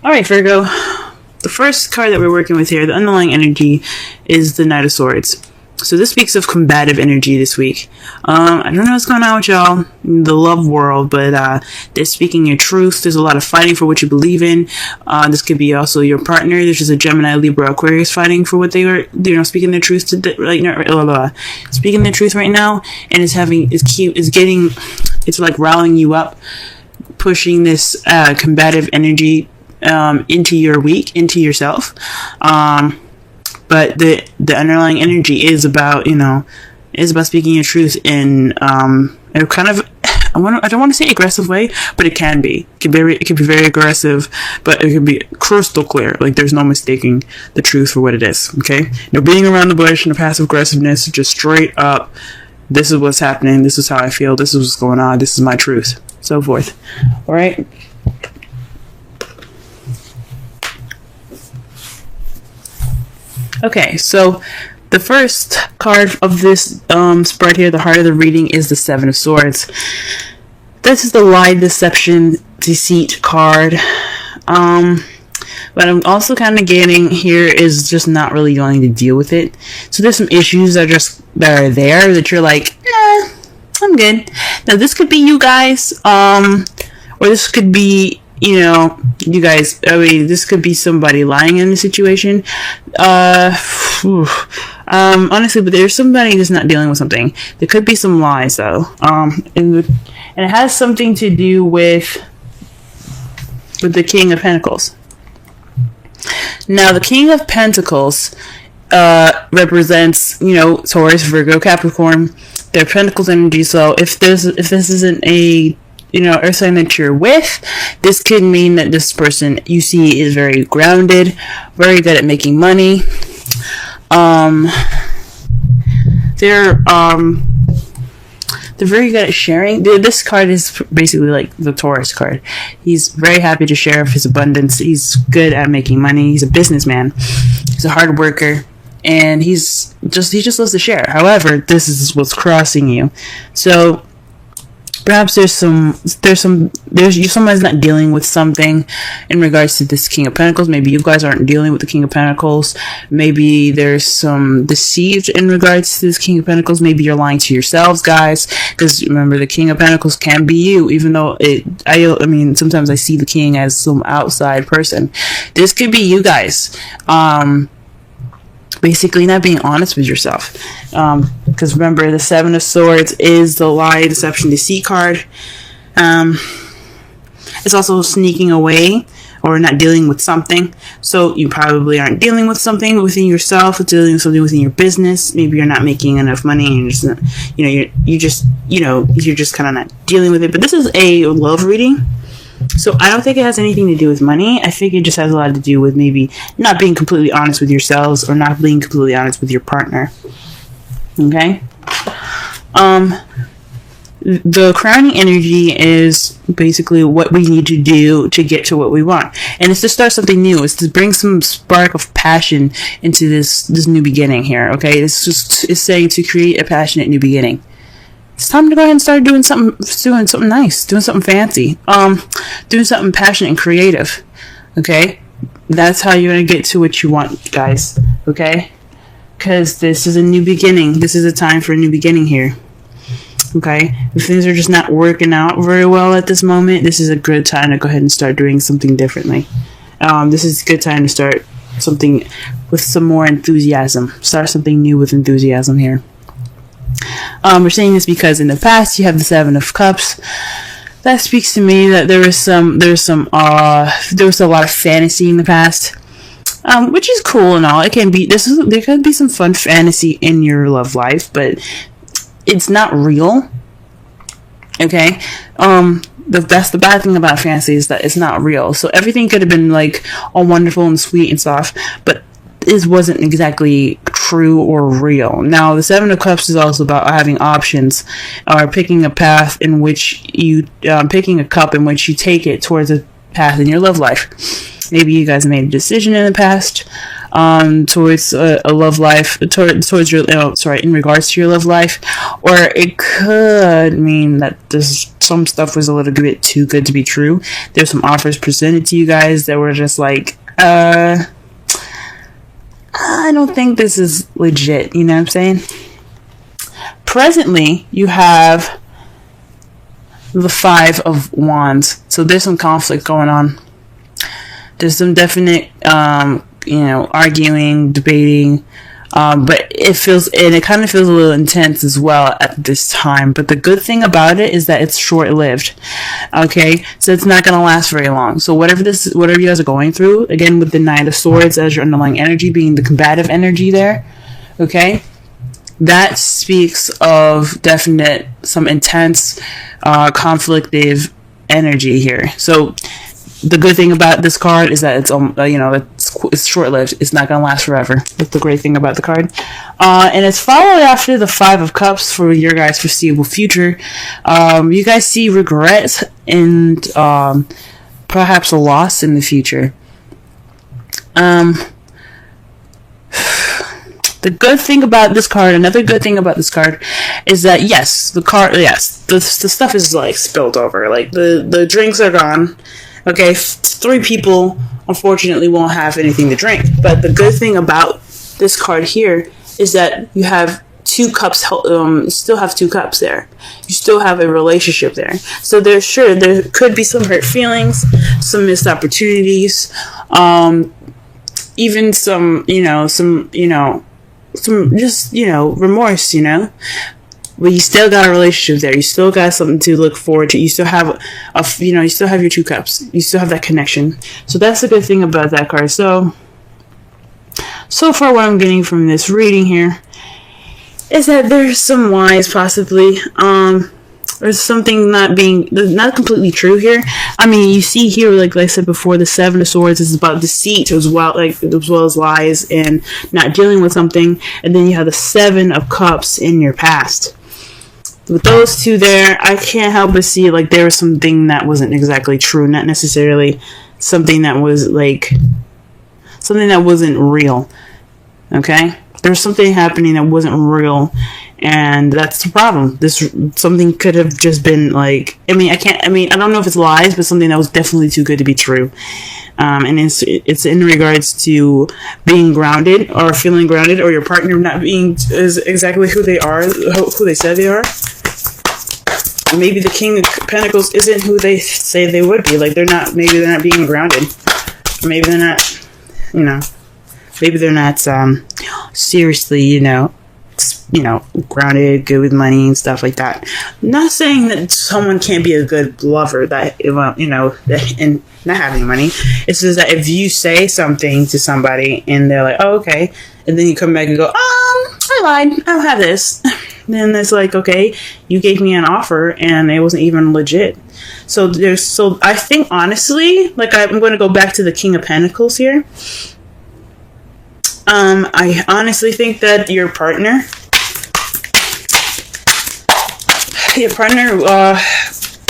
All right, Virgo. The first card that we're working with here, the underlying energy, is the Knight of Swords. So this speaks of combative energy this week. I don't know what's going on with y'all in the love world, but they're speaking your truth. There's a lot of fighting for what you believe in. This could be also your partner. There's just a Gemini, Libra, Aquarius fighting for what they are, speaking their truth to speaking their truth right now, and it's like rallying you up, pushing this combative energy into your week, into yourself. But the underlying energy is about speaking your truth in a kind of, I don't want to say aggressive way, but it can be. It can be very aggressive, but it can be crystal clear. Like there's no mistaking the truth for what it is. Okay, no beating around the bush and passive aggressiveness. Just straight up. This is what's happening. This is how I feel. This is what's going on. This is my truth. So forth. All right. Okay, so the first card of this spread here, the heart of the reading, is the Seven of Swords. This is the lie, deception, deceit card. But I'm also kind of getting here is just not really going to deal with it. So there's some issues that are there that you're like, nah, I'm good. Now this could be you guys, or this could be, you guys, this could be somebody lying in the situation. Honestly, but there's somebody that's not dealing with something. There could be some lies, though. And it has something to do with the King of Pentacles. Now, the King of Pentacles represents, Taurus, Virgo, Capricorn. They're Pentacles energy. So if this isn't a earth sign that you're with, this could mean that this person you see is very grounded, very good at making money. They're very good at sharing. This card is basically like the Taurus card. He's very happy to share of his abundance. He's good at making money. He's a businessman. He's a hard worker. And he just loves to share. However, this is what's crossing you. So perhaps someone's not dealing with something in regards to this King of Pentacles. Maybe you guys aren't dealing with the King of Pentacles. Maybe there's some deceit in regards to this King of Pentacles. Maybe you're lying to yourselves, guys. Because remember, the King of Pentacles can be you, even though sometimes I see the King as some outside person. This could be you guys. Basically not being honest with yourself, because remember, the Seven of Swords is the lie, deception, deceit card. It's also sneaking away or not dealing with something. So you probably aren't dealing with something within yourself, dealing with something within your business. Maybe you're not making enough money and you're just not, you're just kind of not dealing with it. But this is a love reading. So I don't think it has anything to do with money. I think it just has a lot to do with maybe not being completely honest with yourselves or not being completely honest with your partner. Okay? The crowning energy is basically what we need to do to get to what we want. And it's to start something new. It's to bring some spark of passion into this new beginning here. Okay? It's saying to create a passionate new beginning. It's time to go ahead and start doing something nice, doing something fancy, doing something passionate and creative. Okay, that's how you're gonna get to what you want, guys. Okay, because this is a new beginning. This is a time for a new beginning here. Okay, if things are just not working out very well at this moment, this is a good time to go ahead and start doing something differently. This is a good time to start something with some more enthusiasm. Start something new with enthusiasm here. We're saying this because in the past you have the Seven of Cups. That speaks to me that there was a lot of fantasy in the past, which is cool and all. It can be there could be some fun fantasy in your love life, but it's not real. Okay, that's the bad thing about fantasy is that it's not real. So everything could have been like all wonderful and sweet and soft, but it wasn't exactly true or real. Now, the Seven of Cups is also about having options, or picking a path in which picking a cup in which you take it towards a path in your love life. Maybe you guys made a decision in the past, towards a love life, towards your, in regards to your love life, or it could mean that this some stuff was a little bit too good to be true. There's some offers presented to you guys that were just like, I don't think this is legit. You know what I'm saying? Presently, you have the Five of Wands, so there's some conflict going on. There's some definite, arguing, debating, but it kind of feels a little intense as well at this time. But the good thing about it is that it's short-lived. Okay, so it's not going to last very long. So whatever you guys are going through, again with the Knight of Swords as your underlying energy, being the combative energy there, okay, that speaks of definite, some intense, conflictive energy here. So the good thing about this card is that it's short-lived. It's not going to last forever. That's the great thing about the card. And it's followed after the Five of Cups for your guys' foreseeable future. You guys see regrets and perhaps a loss in the future. The good thing about this card, another good thing about this card, is that the stuff is like spilled over. Like the drinks are gone. Okay, 3 people unfortunately won't have anything to drink. But the good thing about this card here is that you have 2 cups. You still have 2 cups there. You still have a relationship there. So there could be some hurt feelings, some missed opportunities, even some remorse. But you still got a relationship there. You still got something to look forward to. You still have you still have your 2 cups. You still have that connection. So that's the good thing about that card. So far what I'm getting from this reading here is that there's some lies possibly. There's something not completely true here. I mean, you see here, like I said before, the Seven of Swords is about deceit as well as lies and not dealing with something. And then you have the Seven of Cups in your past. With those 2 there, I can't help but see like there was something that wasn't exactly true, not necessarily something that was something that wasn't real. Okay, there's something happening that wasn't real, and that's the problem. Something could have just been like, I don't know if it's lies, but something that was definitely too good to be true. And it's in regards to being grounded or feeling grounded, or your partner not being exactly who they are, who they said they are. Maybe the King of Pentacles isn't who they say they would be. Like maybe they're not being grounded. Or maybe they're not, maybe they're not seriously, grounded, good with money and stuff like that. I'm not saying that someone can't be a good lover and not having money. It's just that if you say something to somebody and they're like, oh, okay, and then you come back and go, I lied, I don't have this. Then it's like, okay, you gave me an offer and it wasn't even legit. So I think honestly, like I'm going to go back to the King of Pentacles here. I honestly think that your partner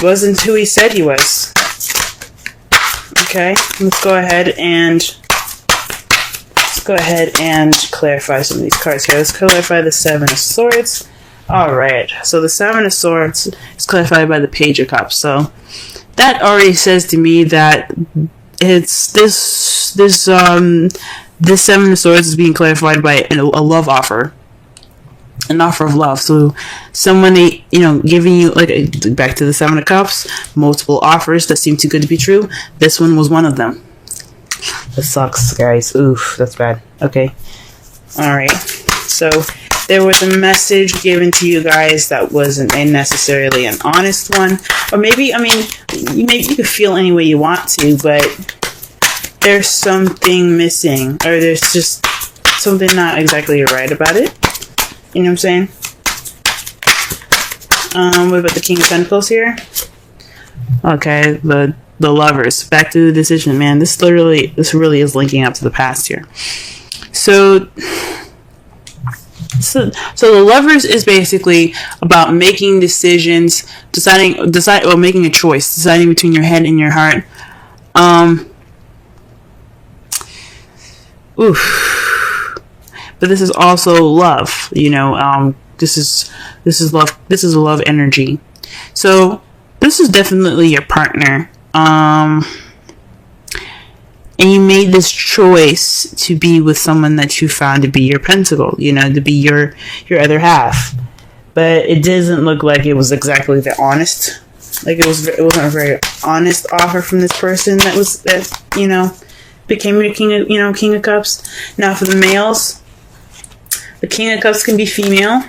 wasn't who he said he was. Okay, let's go ahead and clarify some of these cards here. Let's clarify the Seven of Swords. Alright, so the Seven of Swords is clarified by the Page of Cups. So that already says to me that it's this Seven of Swords is being clarified by a love offer. An offer of love. So someone, giving you, like, back to the Seven of Cups, multiple offers that seem too good to be true. This one was one of them. That sucks, guys. Oof, that's bad. Okay. Alright. So there was a message given to you guys that wasn't necessarily an honest one. Or maybe, you could feel any way you want to, but there's something missing. Or there's just something not exactly right about it. You know what I'm saying? What about the King of Pentacles here? Okay, the Lovers. Back to the decision, man. This really is linking up to the past here. So the Lovers is basically about making decisions, making a choice, deciding between your head and your heart. Oof. But this is also love, you know. This is love. This is love energy. So this is definitely your partner. And you made this choice to be with someone that you found to be your pentacle, you know, to be your other half. But it doesn't look like it was exactly the honest. Like it wasn't a very honest offer from this person that you know, became your King of Cups. Now for the males, the King of Cups can be female,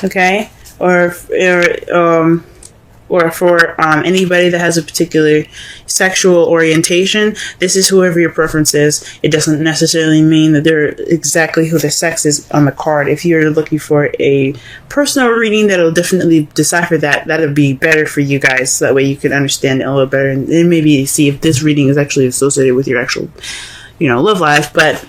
okay, or for anybody that has a particular sexual orientation. This is whoever your preference is. It doesn't necessarily mean that they're exactly who the sex is on the card. If you're looking for a personal reading that'll definitely decipher that, that'll be better for you guys. So that way you can understand it a little better and then maybe see if this reading is actually associated with your actual, you know, love life. But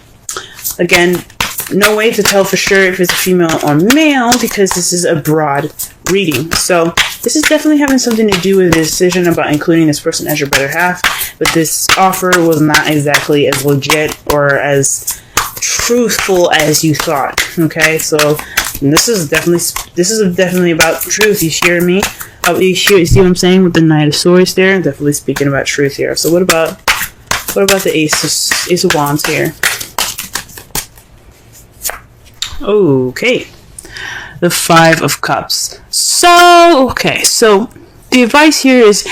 again, no way to tell for sure if it's a female or male because this is a broad reading. So this is definitely having something to do with the decision about including this person as your better half. But this offer was not exactly as legit or as truthful as you thought. Okay, so this is definitely about truth. You hear me? You see what I'm saying with the Knight of Swords there? I'm definitely speaking about truth here. So what about the Ace of Wands here? Okay, the Five of Cups. So the advice here is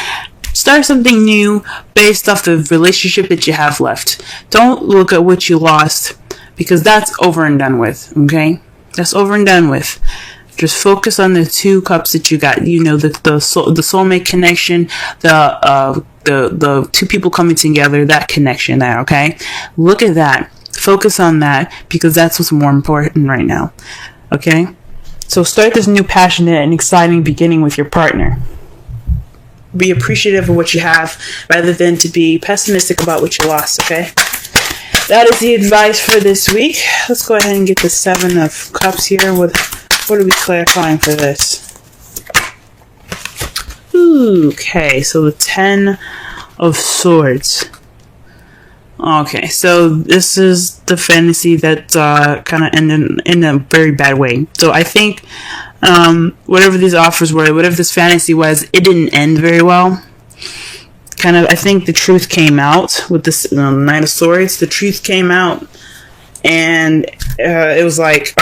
start something new based off the relationship that you have left. Don't look at what you lost because that's over and done with. Okay, that's over and done with. Just focus on the two cups that you got. You know, the soulmate connection, the two people coming together, that connection there. Okay, look at that. Focus on that because that's what's more important right now. Okay? So start this new passionate and exciting beginning with your partner. Be appreciative of what you have rather than to be pessimistic about what you lost, okay? That is the advice for this week. Let's go ahead and get the Seven of Cups here. What are we clarifying for this? Okay, so the Ten of Swords. Okay, so this is the fantasy that kind of ended in a very bad way. So I think whatever these offers were, whatever this fantasy was, it didn't end very well. I think the truth came out with this Knight of Swords. The truth came out, and it was like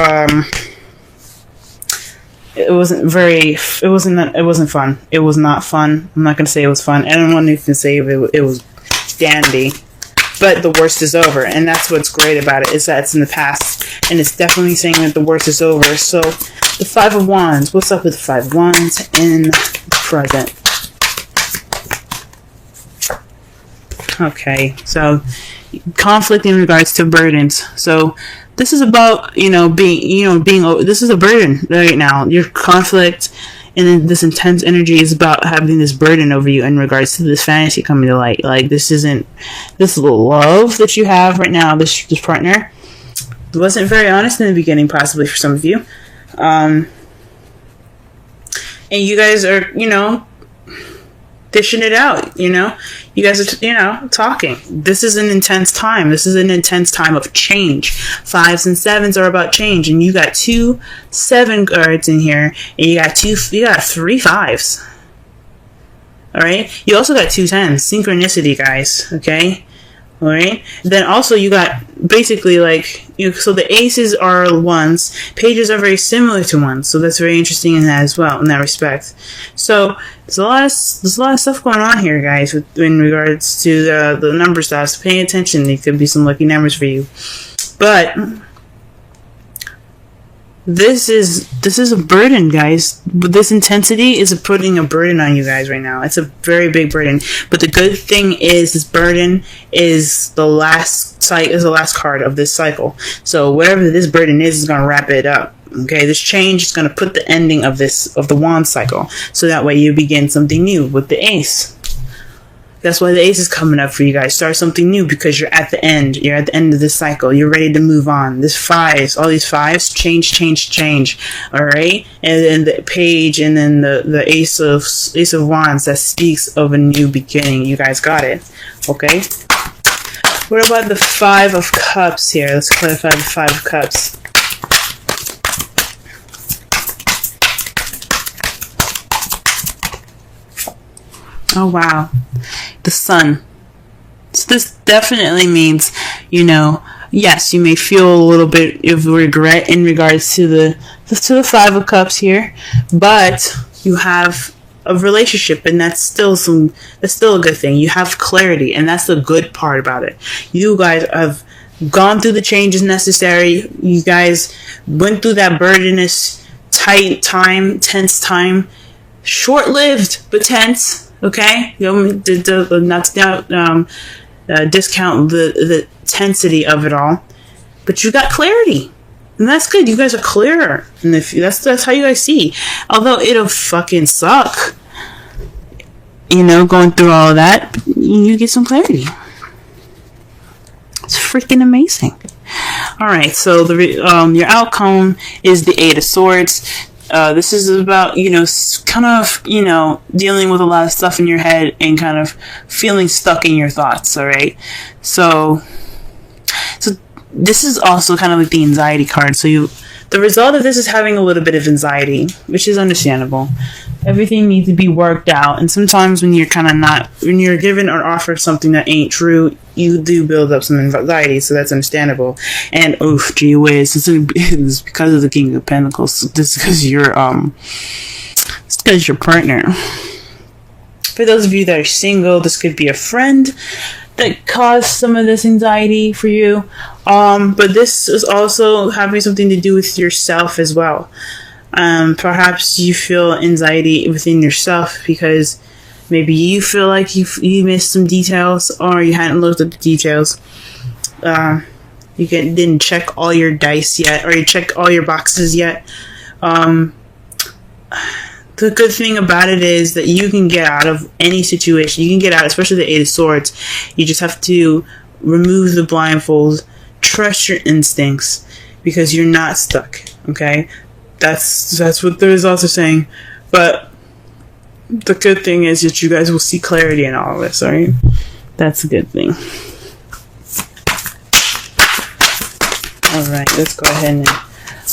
it wasn't fun. It was not fun. I'm not gonna say it was fun. I don't want to even say it was dandy. But the worst is over, and that's what's great about it, is that it's in the past, and it's definitely saying that the worst is over. So, the Five of Wands. What's up with the Five of Wands in the present? Okay, so conflict in regards to burdens. So, this is about, this is a burden right now. Your conflict and this intense energy is about having this burden over you in regards to this fantasy coming to light. Like, this love that you have right now, this partner, wasn't very honest in the beginning, possibly for some of you. And you guys are, dishing it out, You guys are, talking. This is an intense time. This is an intense time of change. 5s and 7s are about change. And you got 2 7 cards in here. And you got 3 5s. Alright? You also got 2 10s. Synchronicity, guys. Okay? Alright? Then also you got basically so the aces are 1s. Pages are very similar to 1s. So that's very interesting in that as well, in that respect. So there's a lot of stuff going on here, guys, in regards to the number stuff. So paying attention. There could be some lucky numbers for you. But this is a burden, guys. This intensity is putting a burden on you guys right now. It's a very big burden. But the good thing is, this burden is the last card of this cycle. So whatever this burden is going to wrap it up. Okay, this change is going to put the ending of the wand cycle. So that way you begin something new with the ace. That's why the ace is coming up for you guys. Start something new because you're at the end. You're at the end of this cycle. You're ready to move on. This 5s, all these 5s, change. Alright? And then the page and then the ace of wands that speaks of a new beginning. You guys got it. Okay? What about the Five of Cups here? Let's clarify the Five of Cups. Oh, wow. The Sun. So this definitely means, yes, you may feel a little bit of regret in regards to the Five of Cups here, but you have a relationship, and that's still a good thing. You have clarity, and that's the good part about it. You guys have gone through the changes necessary. You guys went through that burdenous, tight time, tense time, short-lived but tense. Okay, not discount the tensity of it all, but you got clarity, and that's good. You guys are clearer, and if that's how you guys see. Although it'll fucking suck, going through all of that, you get some clarity. It's freaking amazing. All right, so your outcome is the Eight of Swords. This is about, kind of, dealing with a lot of stuff in your head and kind of feeling stuck in your thoughts, all right? So this is also kind of like the anxiety card. So the result of this is having a little bit of anxiety, which is understandable. Everything needs to be worked out. And sometimes when you're given or offered something that ain't true, you do build up some anxiety. So that's understandable. And, gee whiz, it's because of the King of Pentacles. This is because your partner. For those of you that are single, this could be a friend that caused some of this anxiety for you. But this is also having something to do with yourself as well. Perhaps you feel anxiety within yourself because maybe you feel like you missed some details, or you hadn't looked at the details. You didn't check all your dice yet, or you checked all your boxes yet. The good thing about it is that you can get out of any situation. You can get out, especially the Eight of Swords. You just have to remove the blindfold, trust your instincts, because you're not stuck. Okay, that's what the results are saying. But the good thing is that you guys will see clarity in all of this. All right, that's a good thing. All right, let's go ahead and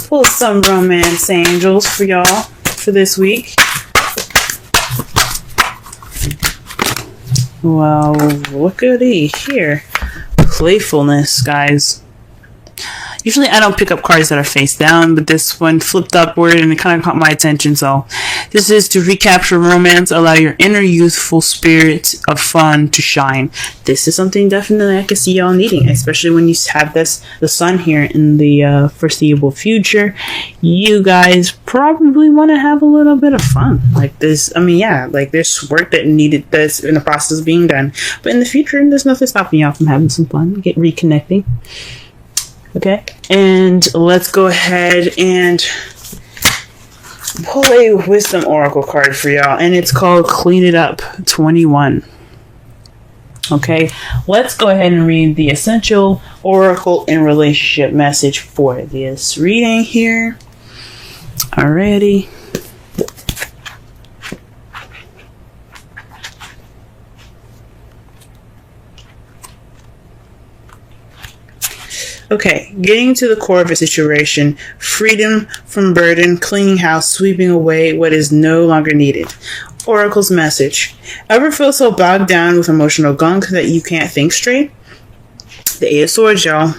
pull some romance angels for y'all for this week. Well, what could he hear? Playfulness, guys. Usually I don't pick up cards that are face down, but this one flipped upward and it kind of caught my attention. So this is to recapture romance, allow your inner youthful spirit of fun to shine. This is something definitely I can see y'all needing, especially when you have the sun here in the foreseeable future. You guys probably want to have a little bit of fun. Like this, like there's work that's in the process of being done. But in the future, there's nothing stopping y'all from having some fun, reconnecting. Okay, and let's go ahead and pull a wisdom oracle card for y'all, and it's called Clean It Up 21. Okay, let's go ahead and read the essential oracle and relationship message for this reading here. Alrighty. Okay, getting to the core of a situation, freedom from burden, cleaning house, sweeping away what is no longer needed. Oracle's message. Ever feel so bogged down with emotional gunk that you can't think straight? The Eight of Swords, y'all.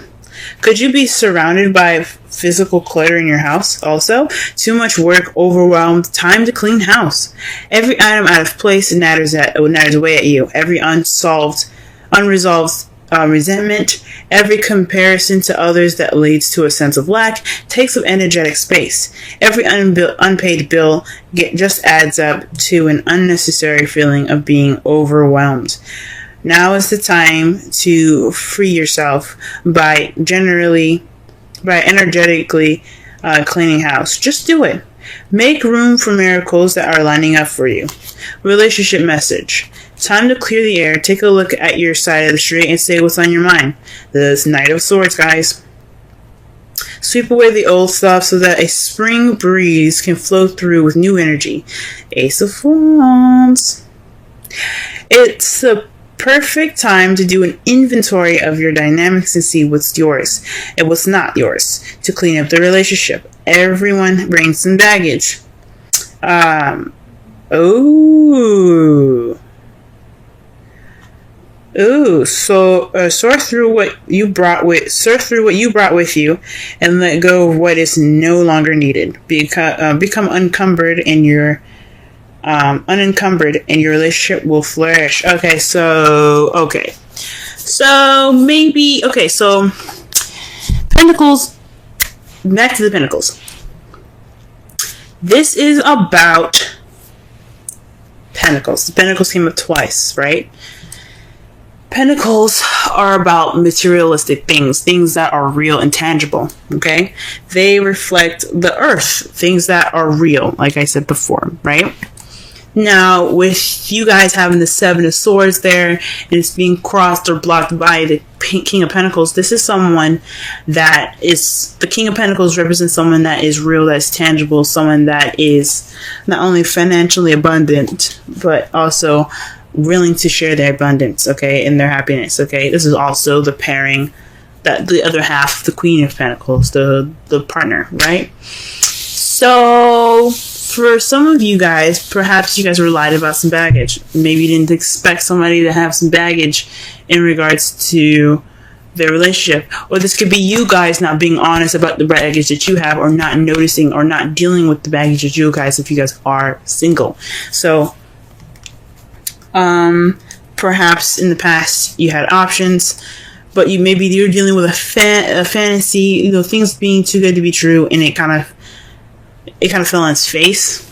Could you be surrounded by physical clutter in your house? Also, too much work, overwhelmed, time to clean house. Every item out of place natters away at you. Every unresolved resentment, every comparison to others that leads to a sense of lack takes up energetic space. Every unpaid bill just adds up to an unnecessary feeling of being overwhelmed. Now is the time to free yourself by energetically cleaning house. Just do it. Make room for miracles that are lining up for you. Relationship message. Time to clear the air, take a look at your side of the street, and say what's on your mind. This Knight of Swords, guys. Sweep away the old stuff so that a spring breeze can flow through with new energy. Ace of Wands. It's a perfect time to do an inventory of your dynamics and see what's yours and what's not yours to clean up the relationship. Everyone brings some baggage. So sort through what you brought with you, and let go of what is no longer needed. Become unencumbered, and your relationship will flourish. So Pentacles. Back to the Pentacles. This is about Pentacles. The Pentacles came up twice, right? Pentacles are about materialistic things that are real and tangible, okay? They reflect the earth, things that are real, like I said before, right? Now, with you guys having the Seven of Swords there, and it's being crossed or blocked by the King of Pentacles, this is someone that is, the King of Pentacles represents someone that is real, that's tangible, someone that is not only financially abundant, but also willing to share their abundance, okay, and their happiness, okay? This is also the pairing, that the other half, the Queen of Pentacles, the partner, right? So for some of you guys, perhaps you guys were lied about some baggage. Maybe you didn't expect somebody to have some baggage in regards to their relationship. Or this could be you guys not being honest about the baggage that you have, or not noticing or not dealing with the baggage that you guys, if you guys are single. So perhaps in the past you had options, but you're dealing with a fantasy, things being too good to be true, and it kind of fell on its face,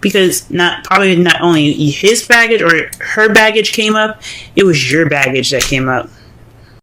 because not only his baggage or her baggage came up, it was your baggage that came up.